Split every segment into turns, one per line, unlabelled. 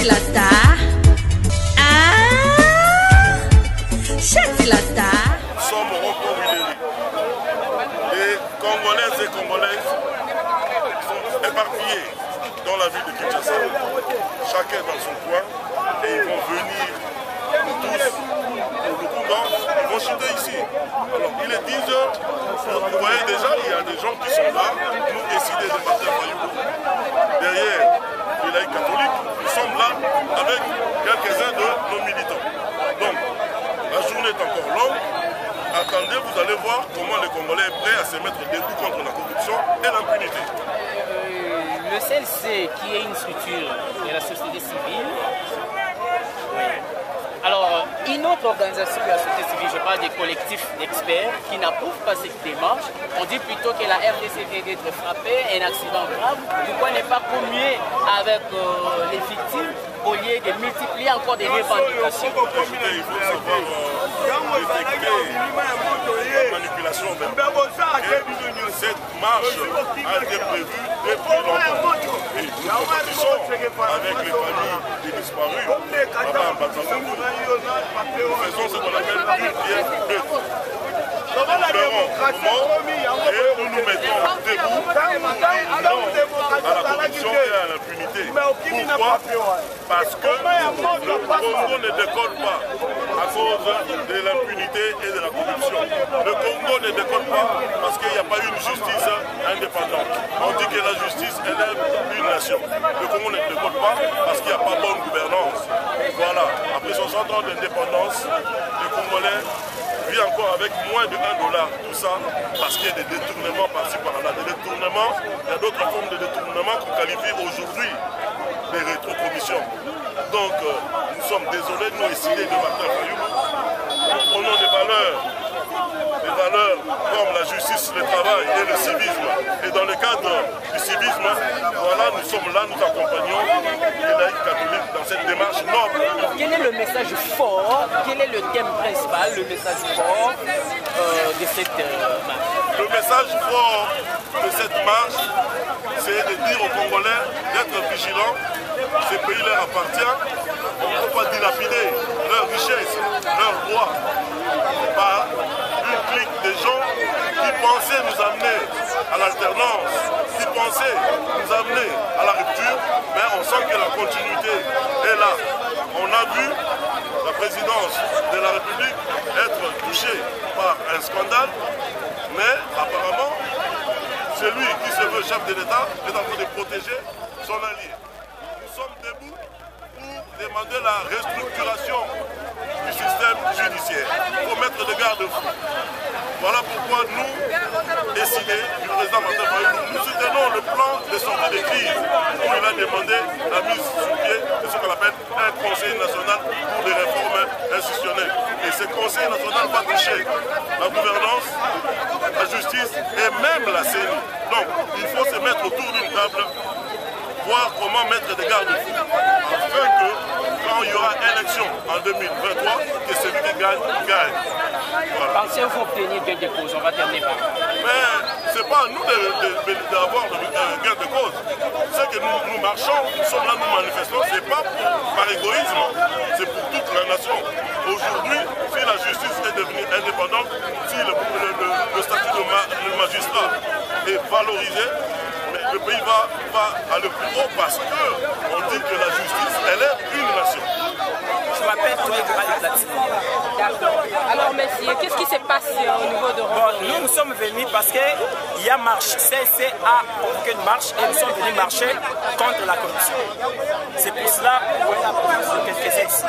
Chatilata. Chatilata.
Nous sommes au Rond-Point Wilieri. Les Congolaises et Congolaises sont éparpillés dans la ville de Kinshasa, chacun dans son coin, et ils vont venir tous pour le combat, ils vont chuter ici. Alors il est 10 h, vous voyez déjà, il y a des gens qui sont là, nous décidés de partir à Fayoulou. Derrière les laïcs catholiques, nous sommes là avec quelques-uns de nos militants. Donc, la journée est encore longue. Attendez, vous allez voir comment les Congolais sont prêts à se mettre debout contre la corruption et l'impunité.
Le CLC, qui est une structure de la société civile, alors une autre organisation de la société civile, je parle des collectifs d'experts qui n'approuvent pas cette démarche, on dit plutôt que la RDC vient d'être frappée, un accident grave, pourquoi ne pas communier avec les victimes au lieu de multiplier encore des revendications?
Il faut savoir détecter la manipulation même. Cette marche a été prévue depuis longtemps. Et nous compétissons avec les familles des disparus. Nous faisons ce qu'on appelle une pierre deux. Nous pleurons mort et nous nous mettons debout à la corruption et à l'impunité. Pourquoi? Parce que le Congo ne décolle pas à cause de l'impunité et de la corruption. Le Congo ne décolle pas parce qu'il n'y a pas une justice indépendante. On dit que la justice élève une nation. Le Congo ne décolle pas parce qu'il n'y a pas bonne gouvernance. Voilà, après 60 ans d'indépendance, les Congolais vivent encore avec moins de $1. Tout ça parce qu'il y a des détournements par-ci par-là. Des détournements, il y a d'autres formes de détournements qu'on qualifie aujourd'hui des rétrocommissions. Donc, nous sommes désolés, nous, ici, de Martin Fayoulou. Nous prenons des valeurs comme la justice, le travail et le civisme. Et dans le cadre du civisme, voilà, nous sommes là, nous accompagnons les laïcs catholiques dans cette démarche noble.
Quel est le message fort, quel est le thème principal, le message fort de cette marche?
Le message fort de cette marche, c'est de dire aux Congolais d'être vigilants. Ce pays leur appartient. On ne peut pas dilapider leur richesse, leurs droits par une clique de gens qui pensaient nous amener à l'alternance, qui pensaient nous amener à la rupture, mais on sent que la continuité est là. On a vu la présidence de la République être touchée par un scandale, mais apparemment, celui qui se veut chef de l'État est en train de protéger son allié. Nous sommes debout pour demander la restructuration du système judiciaire. Il faut mettre des garde-fous. Voilà pourquoi nous, décidés du président Martin Fayoulou, nous soutenons le plan de sortie de crise où il a demandé la mise sur pied de ce qu'on appelle un conseil national pour des réformes institutionnelles. Et ce conseil national va toucher la gouvernance, la justice et même la CENI. Donc, il faut se mettre autour d'une table, voir comment mettre des garde-fous, afin que quand il y aura élection en 2023, que celui qui gagne, gagne. Voilà.
Pensez-vous obtenir gain de cause? On va terminer par là.
Mais ce n'est pas à nous d'avoir gain de cause. C'est que nous marchons, nous sommes là, nous manifestons, ce n'est pas par égoïsme, c'est pour toute la nation. Aujourd'hui, si la justice est devenue indépendante, si le statut de magistrat est valorisé, le pays va aller plus haut parce qu'on dit que la justice, elle est une nation.
Je m'appelle Tony Platine.
D'accord. Alors, messieurs, qu'est-ce qui s'est passé au niveau de
Nous sommes venus parce qu'il y a marche. CLC a convoqué une marche et nous sommes venus marcher contre la corruption. C'est pour cela qu'on a proposé quelques ici.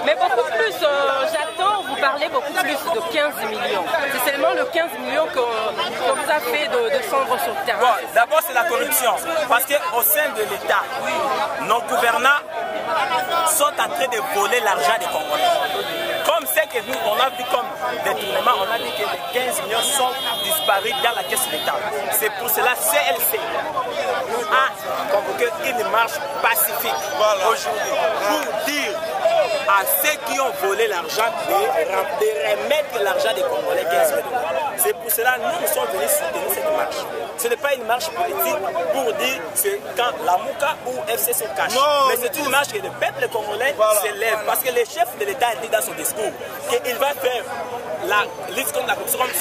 Mais beaucoup plus, j'attends, vous parlez beaucoup plus de 15 millions. C'est seulement le 15 millions que vous a fait de descendre sur le terrain.
Bon, d'abord, c'est la corruption. Parce qu'au sein de l'État, nos gouvernants sont en train de voler l'argent des Congolais. Comme c'est que nous, on a vu comme détournement, on a dit que les 15 millions sont disparus dans la caisse de l'État. C'est pour cela que CLC a convoqué une marche pacifique aujourd'hui pour dire à ceux qui ont volé l'argent de remettre l'argent des Congolais 15 000 $. C'est pour cela que nous sommes venus soutenir cette marche. Ce n'est pas une marche politique pour dire c'est quand la Mouka ou FC se cachent. Mais c'est une marche que le peuple congolais s'élève. Parce que le chef de l'État a dit dans son discours qu'il va faire la liste contre la corruption comme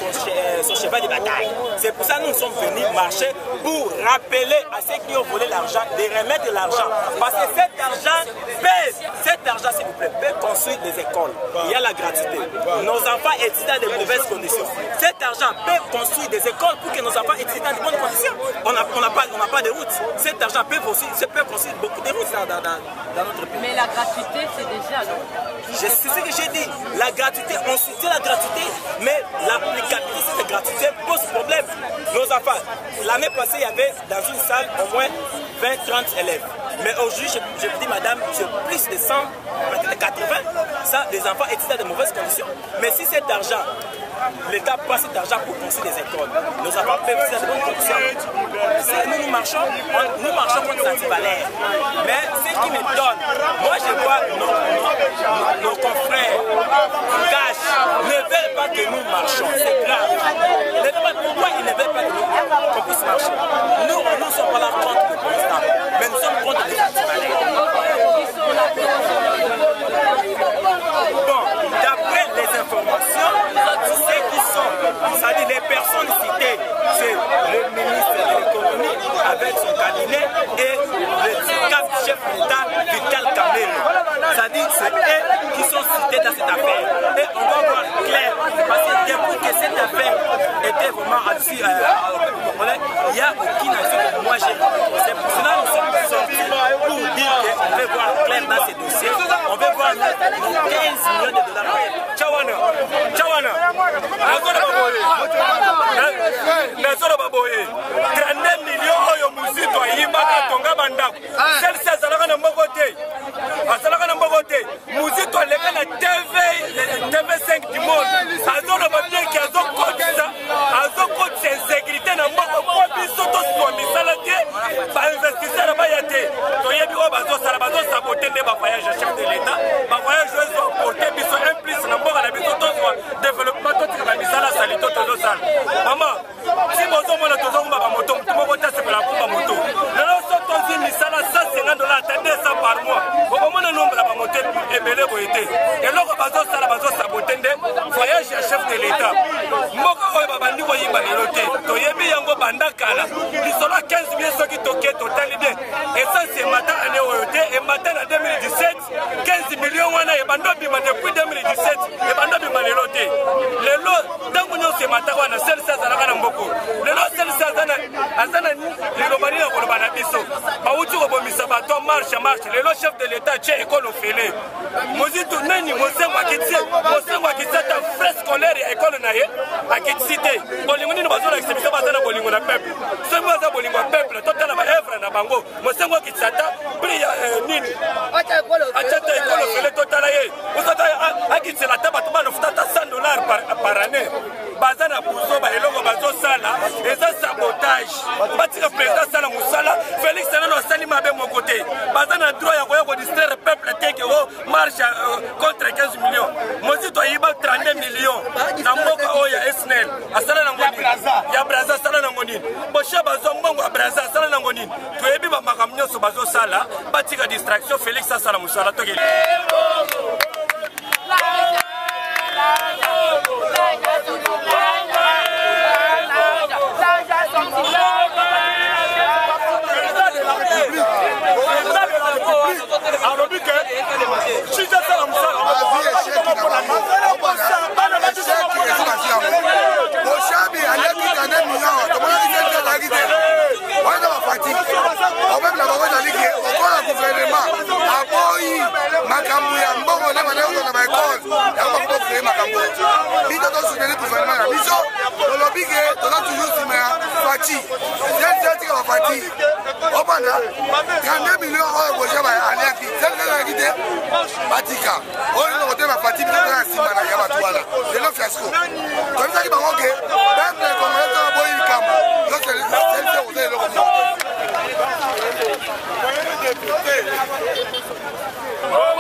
son cheval de bataille. C'est pour ça que nous sommes venus marcher pour rappeler à ceux qui ont volé l'argent de remettre l'argent. Parce que cet argent pèse. Cet argent, s'il vous plaît, peut construire des écoles. Il y a la gratuité. Nos enfants étudient dans de mauvaises conditions. Cet argent peut construire des écoles pour que nos enfants étudient dans de bonnes conditions. On n'a pas de route. Cet argent peut construire beaucoup de routes dans notre pays.
Mais la gratuité, c'est déjà, non?
C'est ce que j'ai dit. La gratuité, on soutient la gratuité, mais l'applicabilité de cette gratuité pose problème. Nos enfants, l'année passée, il y avait dans une salle au moins 20-30 élèves. Mais aujourd'hui, je vous dis, madame, c'est plus de 100, peut-être 80, ça, des enfants étudient dans de mauvaises conditions. Mais si cet argent, l'État passe cet argent pour construire des écoles, nos enfants peuvent étudier dans de bonnes conditions. Nous marchons contre les antivalaires. Mais ce qui me donne, moi je vois nos confrères cash ne veulent pas que nous marchions. C'est grave. Pourquoi ils ne veulent pas qu'on puisse marcher? Nous ne sommes pas là contre le président, mais nous sommes contre les antivalaires. Bon, d'après les informations, ceux qui sont, c'est-à-dire les personnes citées, c'est le ministre de l'économie avec son cabinet et le chef d'État Vital Kamerhe. C'est-à-dire c'est eux qui sont cités dans cette affaire. Et on va voir clair, parce que depuis que cette affaire était vraiment assis il n'y a aucune action que moi j'ai. C'est pour cela que nous sommes sortis pour dire qu'on veut voir clair dans ces dossiers. On veut voir nos 15 millions de dollars. Tchawana, Nazora Baboye, 39 millions oyo muzito ayimaka tonga bandako. Celle-ci azalaka na mbokote. Azalaka na mbokote. Muzito aleka na TV5 du monde. Azona babie ki azokotisa insécurité na mboko po biso toswa misala te. Ba investisseur baya te. Toyebi oyo bazosabote nde ba voyage chef de l'État. Ba voyage oyo porter biso un plus na mboka na biso toswa développement totika ba misala salito tozosala. Mama, si bozomona tozomba ba moto moko te sepela kumba moto. Lelo so tozi misala $150 attendez ça par mois. Bokomona nombre ba moto ebele boyete. Eloko bazosabote nde voyage ya chef de l'État. Mboka oyo babandi koyimba lelo te. Toyebi yango banda kala. Lisolo 15 millions soki toke totali bien. Et ça c'est matin année oyo te et matin en 2017 15 millions wana ebando bima depuis 2017 ebando bima lelo te. Lelo tangu nyose matin wana celle ça zalaka na mboko. Lelo celle ça azana lelo bani na koloba na biso. Bauti ko bomisa bato marche. Lelo chef de l'État tche école ofele. Mozito nani mosengo akitse ta frais scolaire ya école na ye akitsite. Bolingo nini bazona exhibition bazana bolingo na peuple. Sengo za bolingo peuple totala ba œuvre na bango. Mosengo akitsata pri nini. Acha école ofele totala ye. Usata akitsela ta bato bana futata $100 par année. Bazana buzo ba eloko bazosala eza sabotage. Batika président sala musala Félix Nano sali mabe mon côté. Bazana droit ya ko distraire peuple teke o marche contre 15 millions. Mozito yiba 32 millions. Na mboka oya SNL. Asala na ngoni. Ya Braza sala na ngoni. Bosha bazo mbongo ya Braza sala na ngoni. Toyebi ba makamnyo so bazosala batika distraction Félix sala musala tokeli.
Oh